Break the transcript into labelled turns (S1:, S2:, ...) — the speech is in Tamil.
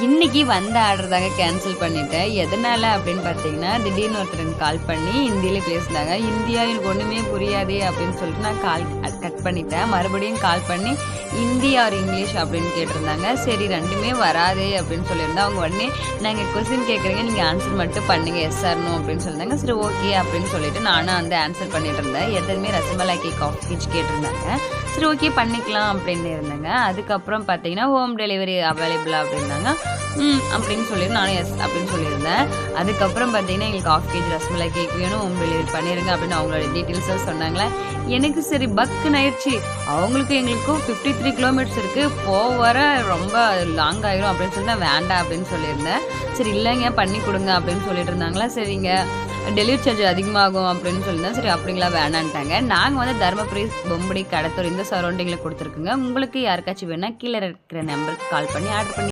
S1: இன்னைக்கு வந்த ஆர்டர் தாங்க கேன்சல் பண்ணிட்டேன். எதனால அப்படின்னு பார்த்தீங்கன்னா, திடீர்னு ஒருத்தர் எனக்கு கால் பண்ணி ஹிந்தியில பேசினாங்க. "ஹிந்தியா எனக்கு ஒண்ணுமே புரியாதே" அப்படின்னு சொல்லிட்டு நான் கால் கட் பண்ணிட்டேன். மறுபடியும் கால் பண்ணி ஹிந்தி ஆர் இங்கிலீஷ் அப்படின்னு கேட்டிருந்தாங்க. சரி 2மே வராதே அப்படின்னு சொல்லியிருந்தேன். அவங்க உடனே "நாங்க கொஸ்டின் கேட்குறீங்க, நீங்க ஆன்சர் மட்டும் பண்ணுங்க. எஸ் ஆர் நோ" அப்படின்னு சொல்லியிருந்தாங்க. சரி ஓகே அப்படின்னு சொல்லிட்டு நானும் வந்து ஆன்சர் பண்ணிட்டு இருந்தேன். எதுவுமே ரசமலாய் கேக், காஃபி கேக் கேட்டிருந்தாங்க. சரி ஓகே பண்ணிக்கலாம் அப்படின்னு இருந்தேங்க. அதுக்கப்புறம் பார்த்தீங்கன்னா, ஹோம் டெலிவரி அவைலபிளா அப்படின்னாங்க. அப்படின்னு சொல்லி நானும் எஸ் அப்படின்னு சொல்லியிருந்தேன். அதுக்கப்புறம் பார்த்தீங்கன்னா, எங்களுக்கு 1/2 கேஜி ரசமலாய் கேக் வேணும், ஹோம் டெலிவரி பண்ணிருங்க அப்படின்னு அவங்களோட டீட்டெயில்ஸும் சொன்னாங்களா. எனக்கு சரி பக்குன்னு ஆயிடுச்சு. அவங்களுக்கும் எங்களுக்கும் 53 கிலோமீட்டர்ஸ் இருக்கு. வர ரொம்ப லாங் ஆயிரும் அப்படின்னு சொல்லி நான் வேண்டாம் அப்படின்னு சொல்லியிருந்தேன். சரி இல்லைங்க பண்ணி கொடுங்க அப்படின்னு சொல்லிட்டு இருந்தாங்களா. சரிங்க டெலிவரி சார்ஜ் அதிகமாகும் அப்படின்னு சொல்லியிருந்தேன். சரி அப்படிங்களா வேணான்ட்டாங்க. நாங்க வந்து தருமபுரி, பொம்படி, கடத்தூர் இந்த சரௌண்டிங்கில குடுத்துருக்குங்க. உங்களுக்கு யாருக்காச்சும் வேணுனா கீழ இருக்கிற நம்பருக்கு கால் பண்ணி ஆர்டர் பண்ணி